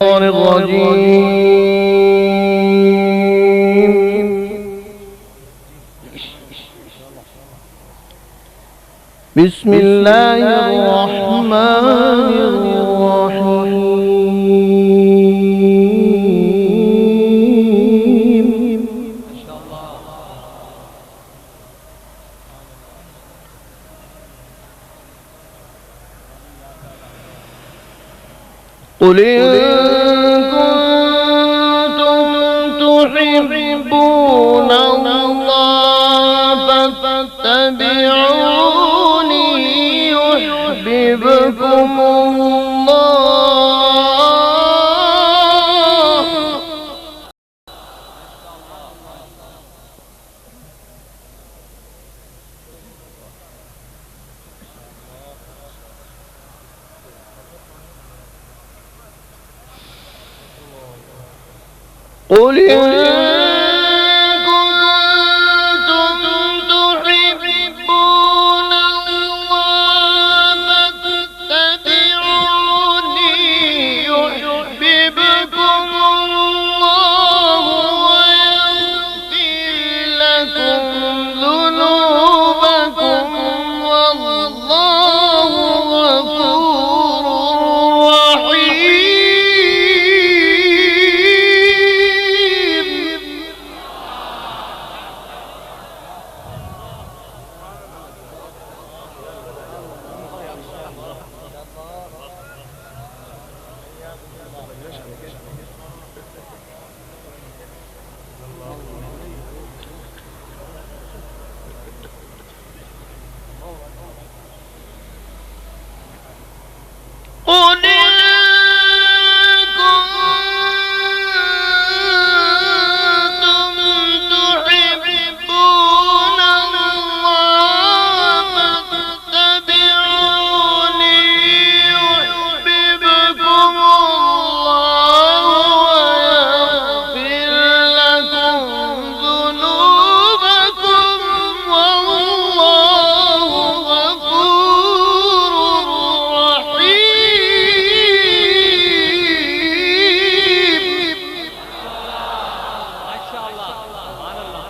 الرجيم. بسم الله الرحمن الرحيم. قل إن كنتم تحبون الله فاتبعوني يحببكم الله. قل إن كنتم تحبون الله فاتبعوني يحببكم الله ويغفر لكم ذنوبكم والله غفور رحيم. قل إن كنتم تحبون الله فاتبعوني يحببكم الله ويغفر لكم ذنوبكم والله غفور رحيم. ما شاء الله سبحان الله.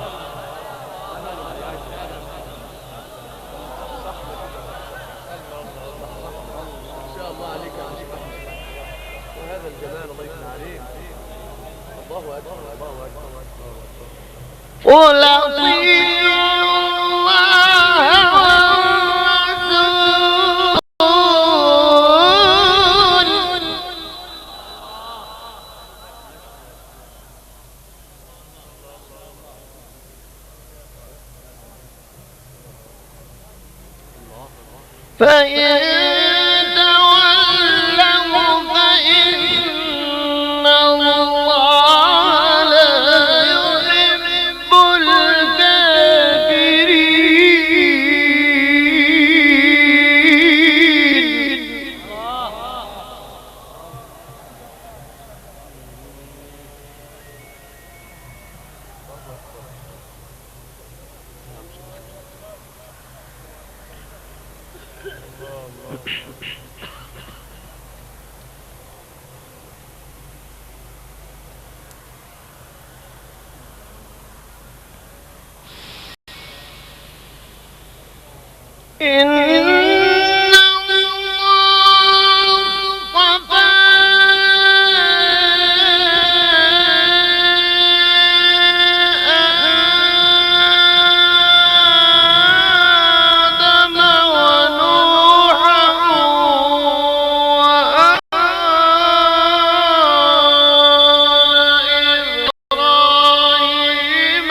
ما شاء الله عليك يا شيخ أحمد، وهذا الجمال الله يفتح عليك. الله أكبر الله أكبر. قل أطيعوا الله والرسول فإن تولوا فإن الله لا يحب الكافرين. إن الله اصطفى آدم ونوحا وآل إبراهيم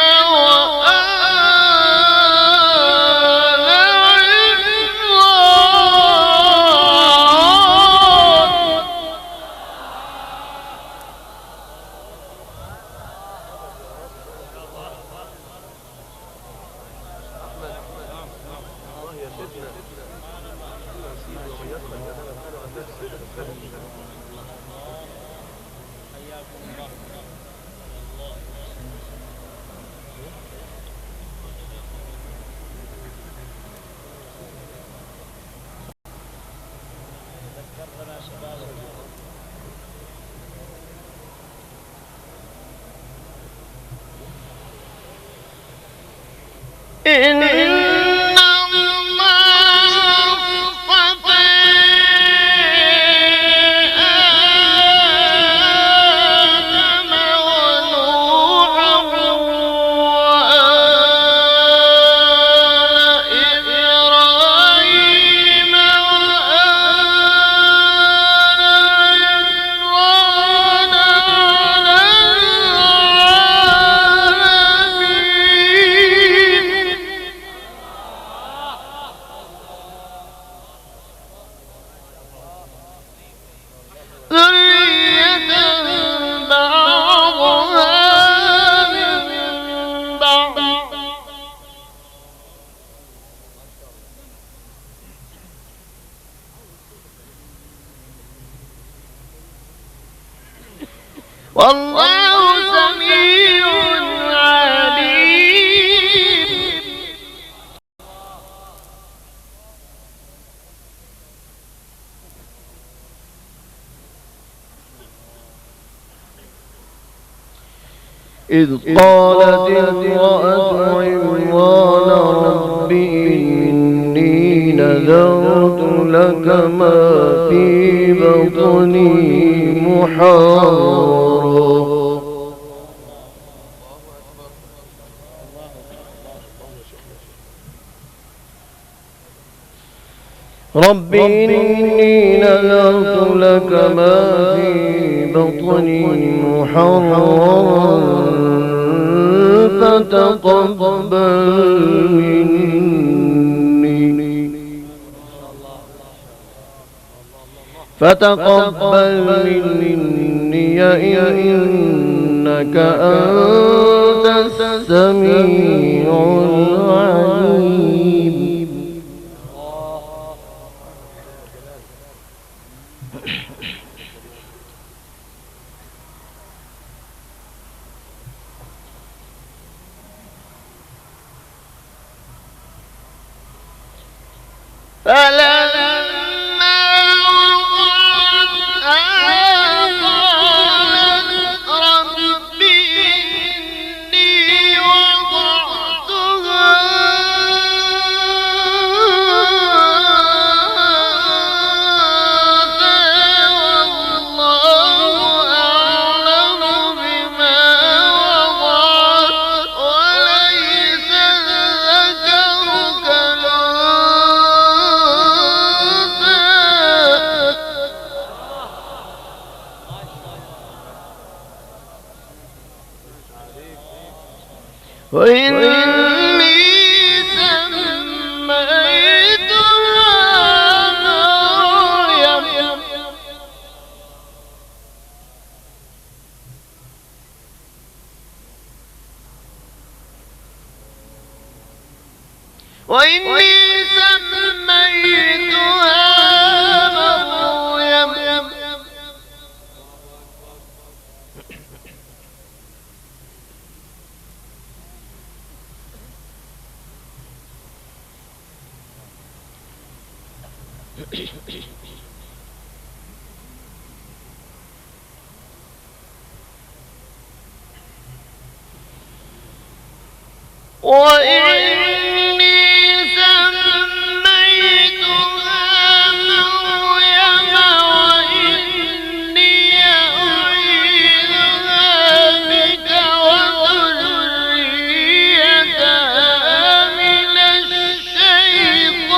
إن الله اصطفى آدم ونوحا وآل إبراهيم وآل عمران ذرية بعضها من بعض والله سميع عليم. إذ قالت امرأة عمران رب إني نذرت لك ما في بطني محررا رب إني نذرت لك ما في بطني محررا فتقبل مني إنك أنت السميع العليم. فلما وضعتها قالت رب إني وضعتها والله أعلم بما وضعت وليس الذكر كالأنثى وإني سميتها مريم وإني أعيذها بك وذريتها من الشيطان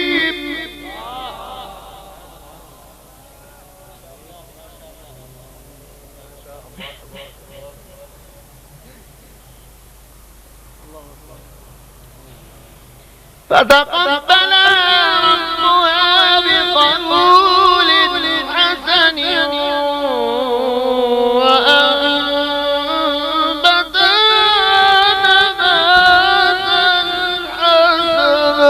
الرجيم. فتقبلها ربها بقبول حسن وأنبتها نباتا حسنا.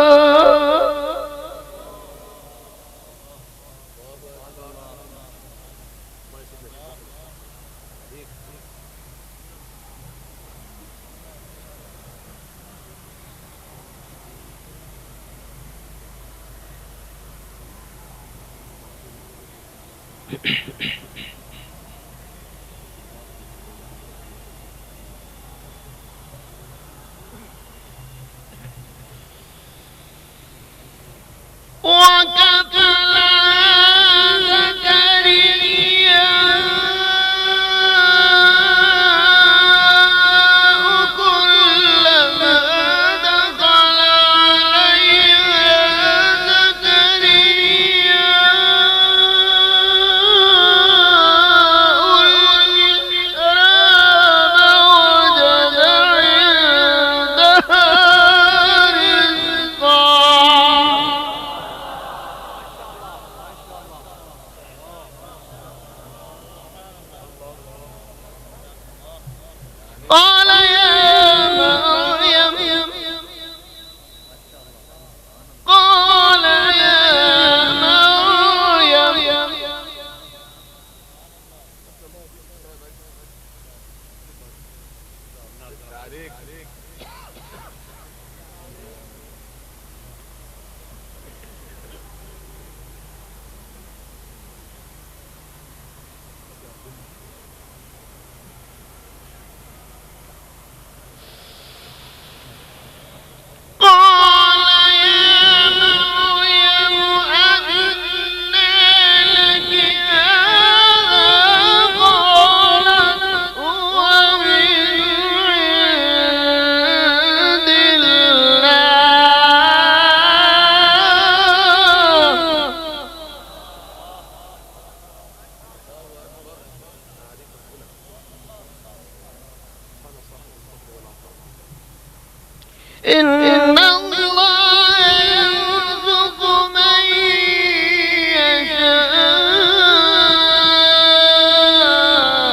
إن الله يرزق من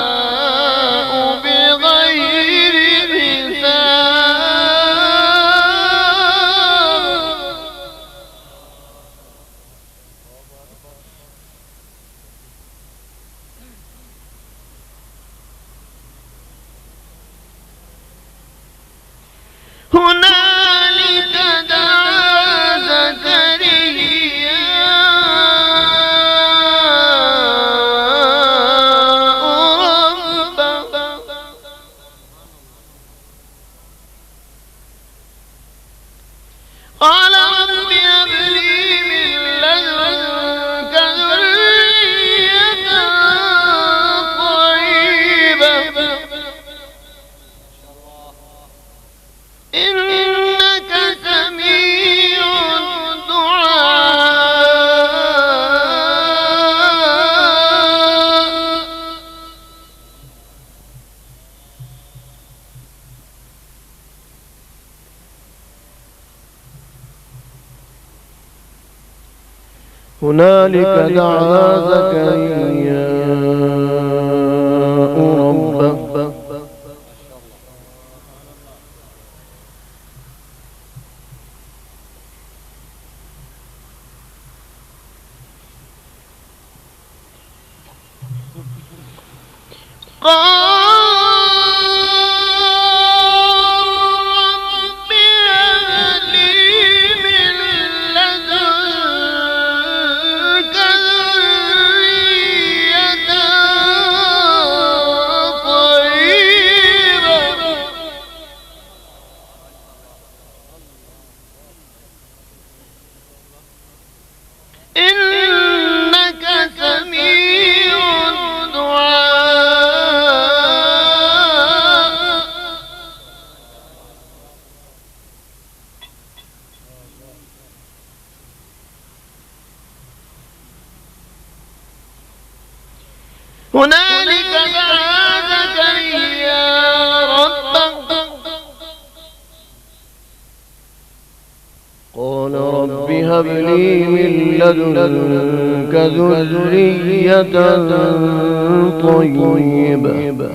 يشاء بغير حساب. هنالك دعا زكريا ربه قال رب هب لي من لدنك ذرية طيبة إنك سميع الدعاء. هنالك دعا زكريا ربه رب هب لي من لدنك ذرية طيبة إنك سميع الدعاء. هنالك دعا زكريا ربه قال رب هب لي من لدنك ذرية طيبة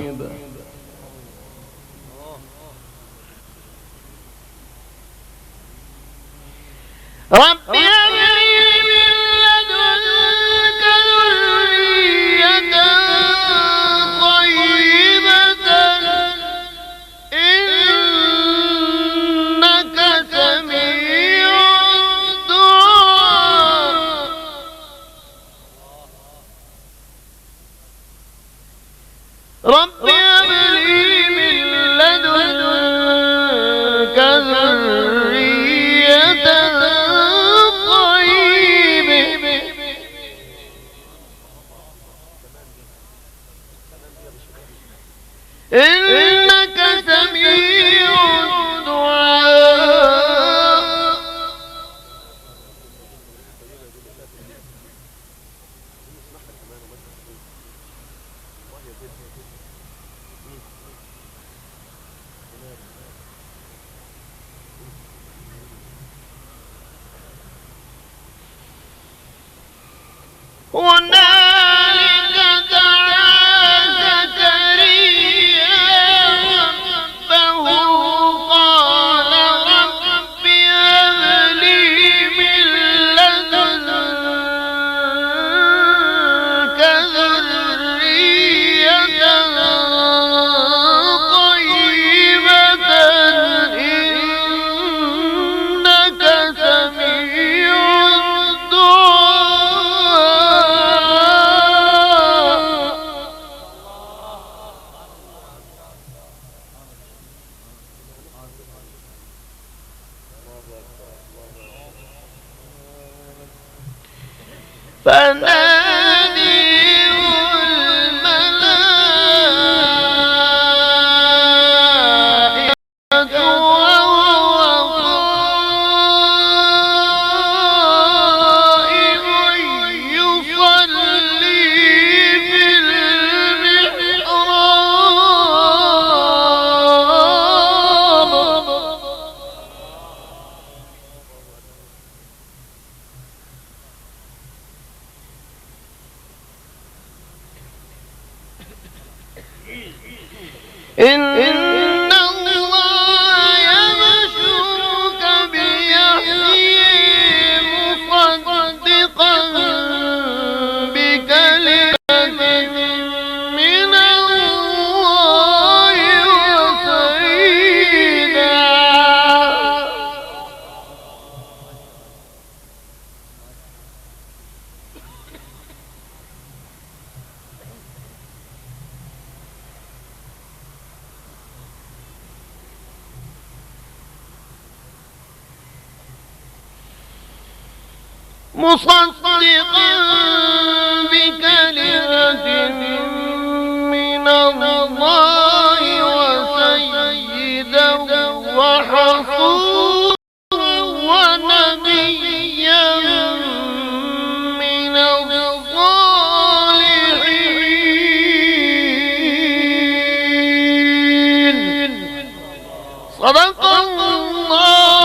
رب هب لي من لدنك ذرية طيبة إنك سميع الدعاء. رب هب لي من لدنك ذرية طيبة إنك سميع الدعاء. هنالك دعا زكريا ربه قال رب هب لي من لدنك ذرية طيبة إنك سميع فناديه الملائكة وهو قائم يصلي في المحراب مصدقا بكلمة من الله وسيدا وحصورا ونبيا من الصالحين. صدق الله